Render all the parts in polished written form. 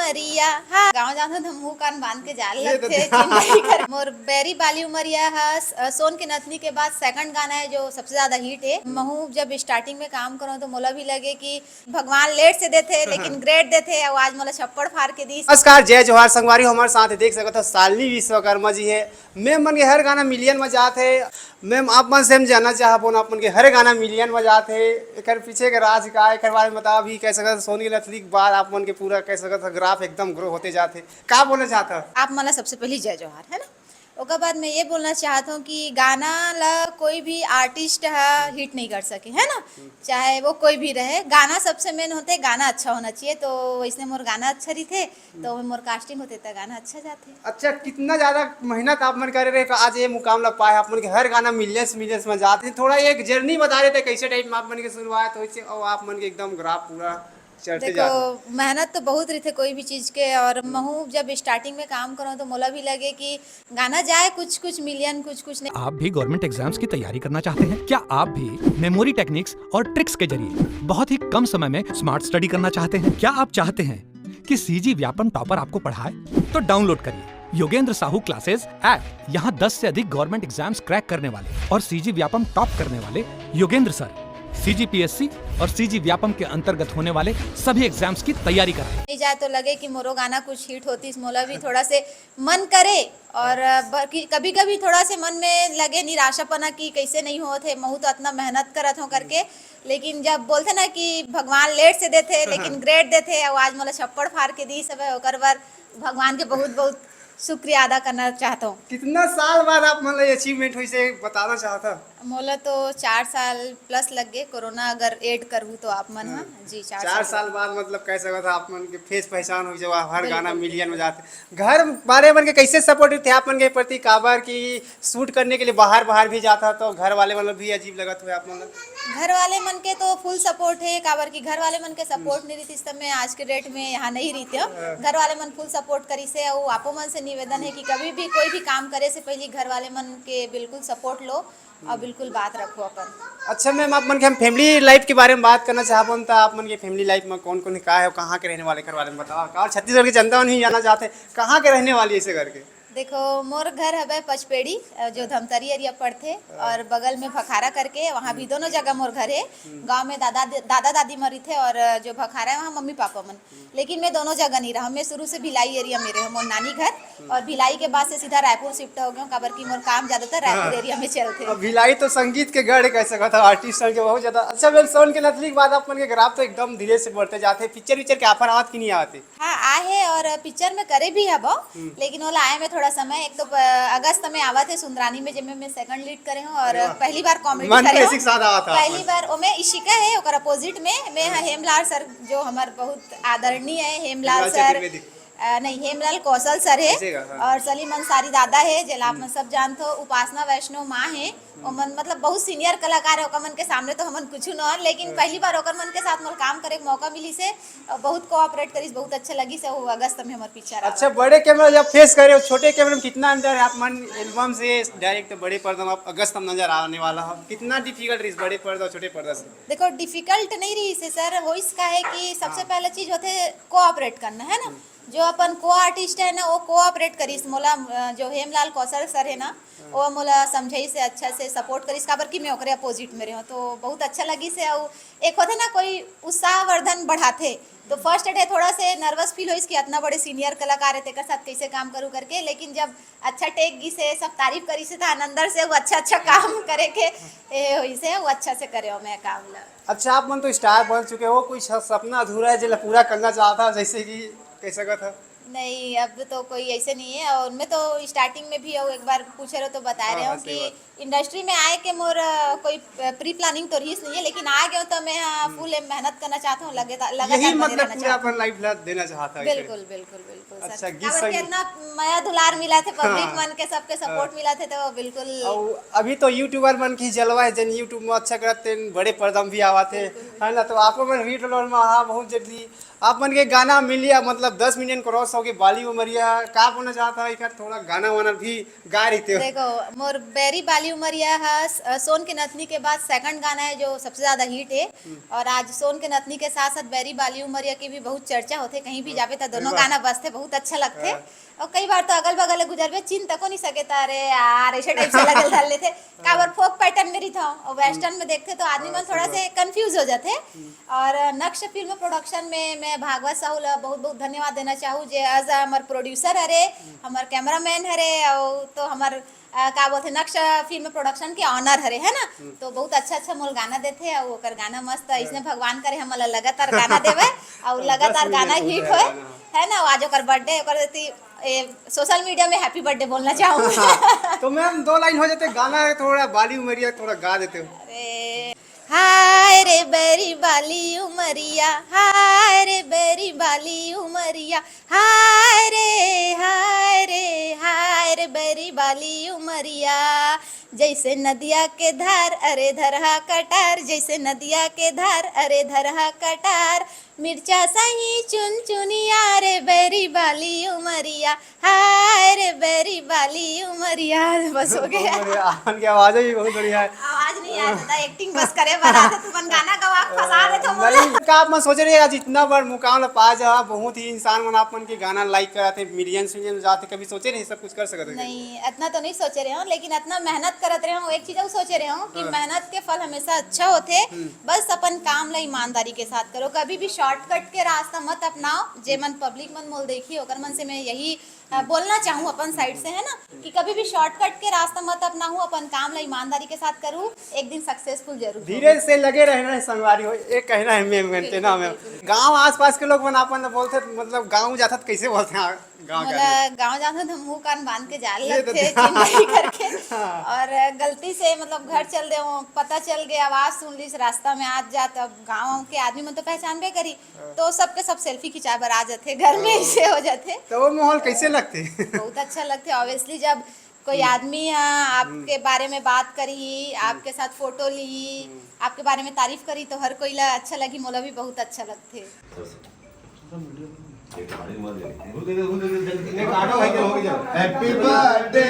उमरिया हाँ गाँव जाता तो मुंह कान बांध के जाल लगते चिन्ह कर मोर बेरी बाली उमरिया हा सोन के नथनी के बाद सेकंड गाना है जो सबसे ज्यादा हिट है। महू जब स्टार्टिंग में काम करो तो मोला भी लगे कि भगवान लेट से देते लेकिन ग्रेट देते और आज मोला छप्पड़ फाड़ के दी। नमस्कार, जय जोहार संगवारी हो हमारे साथ देख सकते हो शालिनी विश्वकर्मा जी है। मैम मन के हर गाना मिलियन में जात है। मैम आप मन से हम जानना चाहबो आप मन के हर गाना मिलियन में जात है। एक पीछे के राज का एक बारे में बताओ भी कह सकते सोनी नथली के बाद आप मन के पूरा कह सकते ग्राफ एकदम ग्रो होते जाते का बोलना चाहता आप मला सबसे पहले जय जोहार है ना। ओकर बाद मैं ये बोलना चाहता हूँ कि गाना ला कोई भी आर्टिस्ट है हिट नहीं कर सके है ना, चाहे वो कोई भी रहे। गाना सबसे मेन होते, गाना अच्छा होना चाहिए। तो इसने मोर गाना अच्छा रही थे तो मोर कास्टिंग होते तो गाना अच्छा जाते। अच्छा, कितना ज्यादा मेहनत आप मन कर रहे हैं आज ये मुकाम ला पाए। आप मन के हर गाना मिलियंस मिलियंस में जाते थोड़ा एक जर्नी बता रहे थे कैसे टाइप में आप मन के शुरुआत हो और आप मन के एकदम ग्राफ पूरा चढ़ते देखो मेहनत तो बहुत रही थे कोई भी चीज के। और महू जब स्टार्टिंग में काम करो तो मोला भी लगे कि गाना जाए कुछ कुछ मिलियन कुछ कुछ नहीं। आप भी गवर्नमेंट एग्जाम्स की तैयारी करना चाहते हैं क्या? आप भी मेमोरी टेक्निक्स और ट्रिक्स के जरिए बहुत ही कम समय में स्मार्ट स्टडी करना चाहते हैं? क्या आप चाहते हैं कि सीजी व्यापम टॉपर आपको पढ़ाए? तो डाउनलोड करिए योगेंद्र साहू क्लासेस ऐप। यहाँ 10 से अधिक गवर्नमेंट एग्जाम्स क्रैक करने वाले और सीजी व्यापम टॉप करने वाले योगेंद्र सर सीजीपीएससी और सीजी व्यापम के अंतर्गत होने वाले सभी एग्जाम्स की तैयारी कराएं। नहीं जाए तो लगे कि मोरो गाना कुछ हिट होती, मोला भी थोड़ा से मन करे। और कभी कभी थोड़ा से मन में लगे निराशापना कि कैसे नहीं होते, महू तो इतना मेहनत करत हो करके। लेकिन जब बोलते ना कि भगवान लेट से देते लेकिन ग्रेट देते और आज मोला छप्पड़ फाड़ के दी सब ओकर बार भगवान के बहुत बहुत शुक्रिया अदा करना चाहता हूँ। कितना साल बाद आप मतलब अचीवमेंट हुई से बताना चाहता? मोला तो 4 साल प्लस लग गए, कोरोना अगर ऐड करूँ तो आप मन हाँ जी 4 साल बाद मतलब कह सकता था आप मन के फेस पहचान हुई जब आप हर गाना मिलियन में जाते। घर बारे मन के कैसे सपोर्टिव थे आप मन के प्रति? काबर की शूट करने के लिए बाहर बाहर भी जाता तो घर वाले मतलब भी अजीब लगा हुआ आप मतलब? घर वाले मन के तो फुल सपोर्ट है। काबर की घर वाले मन के सपोर्ट नहीं रही इस समय आज के डेट में यहाँ नहीं रहते हो। घर वाले मन फुल सपोर्ट करी से और आपो मन से निवेदन है कि कभी भी कोई भी काम करे से पहले घर वाले मन के बिल्कुल सपोर्ट लो और बिल्कुल बात रखो अपन। अच्छा मैम, आप मन के हम फैमिली लाइफ के बारे में बात करना चाहते तो आप मन के फैमिली लाइफ में कौन कौन का है, कहाँ के रहने वाले घर वाले में बताओ। और छत्तीसगढ़ की जनता नहीं जाना चाहते कहाँ के रहने वाली ऐसे करके? देखो मोर घर है पचपेड़ी जो धमतरी एरिया पड़ते और बगल में भखारा करके, वहाँ भी दोनों जगह मोर घर है। गांव में दादा दादी मरी थे और जो भखारा है वहाँ मम्मी पापा मन। लेकिन मैं दोनों जगह नहीं रहा, मैं शुरू से भिलाई एरिया में रहा, मोर नानी घर। और भिलाई के बाद से सीधा रायपुर शिफ्ट हो गया काबर की मोर काम ज्यादातर रायपुर एरिया में चलते। भिलाई तो संगीत के गढ़ कह सकता था, आर्टिस्ट के बहुत ज्यादा। अच्छा मैम, सोन के नथली के बाद आप मन के ग्राफ तो एकदम धीरे से बढ़ते जाते। पिक्चर विक्चर के ऑफर आवत की नहीं आते? हाँ आए और पिक्चर में करे भी है लेकिन वो आए में थोड़ा समय। एक तो अगस्त में आवा थे सुंदरानी में जिसमें मैं सेकंड लीड करे हूँ और पहली बार कॉमेडी करे हूँ। पहली बार वो मैं इशिका है और अपोजिट में मैं हेमलाल सर जो हमारे बहुत आदरणीय है हेमलाल सर नहीं हेमलाल कौशल सर है और सलीम अंसारी दादा है जिला आप सब जानते हो। उपासना वैष्णव माँ है मन मतलब बहुत सीनियर कलाकार है। ओकर मन के सामने तो हमन कुछ न, लेकिन पहली बार ओकर मन के साथ मोर काम करे मौका मिली से बहुत कोऑपरेट करी, बहुत अच्छा लगी से। वो अगस्त में हमार पिक्चर। अच्छा, बड़े कैमरा जब फेस करे छोटे कैमरे में कितना अंतर है? आप मन एल्बम से डायरेक्ट बड़े पर्दा में आप अगस्त में नजर आने वाला है, कितना डिफिकल्ट रही बड़े पर्दा और छोटे पर्दा से? देखो डिफिकल्ट नहीं रही से सर, वो इसका है कि सबसे पहला चीज होते कोऑपरेट करना है ना। जो अपन को आर्टिस्ट है ना वो कोऑपरेट करीस मोला जो हेमलाल कौशल सर है ना वो मोला समझाई से अच्छा से सपोर्ट करीस काबर की मैं ओकरे अपोजिट में रहूँ तो बहुत अच्छा लगी से। और एक होते ना कोई उत्साहवर्धन बढ़ाते तो फर्स्ट डे थोड़ा से नर्वस फील होइस कि इतना बड़े सीनियर कलाकार है तेकर साथ कैसे काम करूँ करके। लेकिन जब अच्छा टेक गी से सब तारीफ करी से था अंदर से वो अच्छा काम करे के होई से वो अच्छा से करे मैं काम ला। अच्छा, आप मन तो स्टार बन चुके हो, कोई सपना अधूरा है जो पूरा करना चाहता जैसे कि कैसा का था? नहीं अब तो कोई ऐसे नहीं है। और मैं तो स्टार्टिंग में भी एक बार पूछे रहे तो बता रहे हूँ कि इंडस्ट्री में आए के मोर कोई प्री प्लानिंग तो रही नहीं है, लेकिन आ गया तो मैं फुल मेहनत करना चाहता हूँ यही मतलब पूरा अपन लाइफ देना चाहता है। बिल्कुल बिल्कुल बिल्कुल अच्छा, सर कितना माया दुलार मिला थे पब्लिक मन के सबके सपोर्ट मिला थे तो बिल्कुल। अभी तो यूट्यूबर मन की जलवा है जन यूट्यूब में अच्छा करते बड़े पर्दम भी आवा थे है ना, तो आपको मन रीड में हाँ बहुत जल्दी आप मन के गाना मिलिया मतलब 10 मिलियन क्रॉस हो गए बाली उमरिया का बोलना चाहता है एक थोड़ा गाना वाना भी गा रही थे। देखो मोर बेरी बाली उमरिया है सोन के नथनी के बाद सेकंड गाना है जो सबसे ज्यादा हिट है। और आज सोन के नथनी के साथ साथ बेरी बाली उमरिया की भी बहुत चर्चा होते, कहीं भी जावे तो दोनों गाना बजते बहुत अच्छा लगते। और कई बार तो अगल बगल गुजरबे चिन तको नहीं सके तारे यार ऐसे टाइप से लगल धर लेते काबर फोक पैटर्न मेरी था और वेस्टर्न में देखते तो आदमी मन थोड़ा से कंफ्यूज हो जाते। और नक्श फिल्म प्रोडक्शन में मैं भागवत साहू ला बहुत बहुत धन्यवाद देना चाहूँ जे आज हमार प्रोड्यूसर हरे, हमार कैमरामैन हरे और तो हमार का बोलते नक्श फिल्म प्रोडक्शन के ऑनर हरे है ना। तो बहुत अच्छा मोल गाना देते और ओकर गाना मस्त इसने भगवान करे हम लगातार गाना देवे और लगातार गाना हिट होए है ना। आज ओकर बर्थडे ओकर देती सोशल मीडिया में हैप्पी बर्थडे बोलना चाहूँगी। तो मैम 2 लाइन हो जाते गाना है थोड़ा बाली उमरिया थोड़ा गा देते हो। अरे हाय रे बेरी बाली उमरिया, हाय रे बेरी बाली उमरिया, हाय रे हाय रे हाय रे बेरी बाली उमरिया। जैसे नदिया के धार अरे धरहा कटार, जैसे नदिया के धार अरे धरहा कटार, मिर्चा सही चुन चुनिया रे बेरी बाली उमरिया, हाय रे बेरी बाली उमरिया। बस हो गया। आपन की आवाज भी बहुत बढ़िया है। आवाज नहीं आता एक्टिंग बस करे बना दे तुमन गाना गवा फंसा दे तो नहीं का आप मन सोच रहे आज इतना बड़ मुकाम ला पा जा बहुत ही इंसान मन आपन के गाना लाइक कराते मिलियन मिलियन जाते कभी सोचे नहीं सब कुछ कर सकते नहीं इतना तो नहीं सोचे रहे हो लेकिन इतना मेहनत करत रहे हो। एक चीज और सोचे रहे हो कि मेहनत के फल हमेशा अच्छा होते, बस अपन काम ला ईमानदारी के साथ करो, कभी भी शॉर्टकट के रास्ता मत अपनाओ। जे मन पब्लिक मन मोल देखी ओकर मन से मैं यही बोलना चाहूँ अपन साइड से है ना कि कभी भी शॉर्टकट के रास्ता मत अपनाऊं, अपन काम ला ईमानदारी के साथ करूँ, एक दिन सक्सेसफुल जरूर। धीरे से लगे रहना है संगवारी हो एक कहना है मैं घंटे ना मैं गांव आसपास के लोग मन अपन बोलते मतलब गांव जाता कैसे बोलते हैं गाँव जाते तो मुंह कान बांध के जाल लगते चिंता करके और गलती से मतलब घर चल दे पता चल गया आवाज सुन ली रास्ता में आज जात अब गाँव के आदमी मन तो पहचान भी करी तो सबके सब सेल्फी खिंचा बर आ जाते घर में ऐसे हो जाते। तो वो माहौल कैसे लगते बहुत अच्छा लगते ऑब्वियसली जब कोई आदमी आपके बारे में बात करी, आपके साथ फोटो ली, आपके बारे में तारीफ करी तो हर कोई ला अच्छा लगी, मोला भी बहुत अच्छा लगते। हैप्पी बर्थडे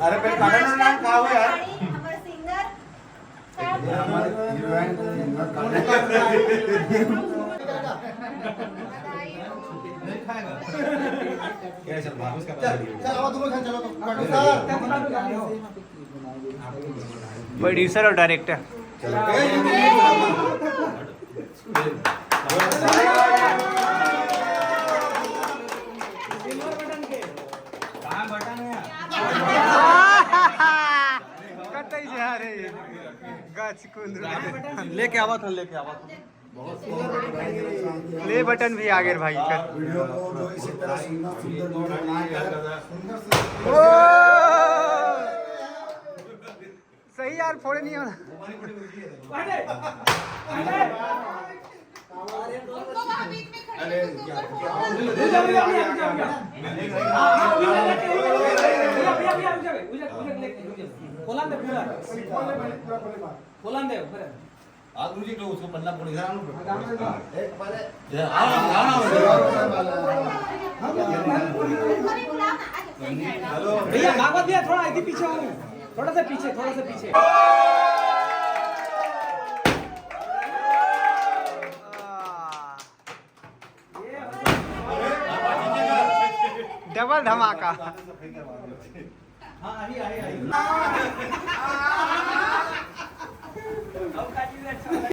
अरे पे काटना ना का हो यार हमारे सिंगर प्रोड्यूसर और डायरेक्टर लेके आवा था प्ले बटन भी आ गए भाई वीडियो को जो इसी तरह सुंदर सही यार फोड़े नहीं होना गुरुजी को उसको पन्ना पड़ इधर एक पहले भैया भागवत भैया थोड़ा इधर पीछे हो, थोड़ा सा पीछे डबल धमाका हाँ आई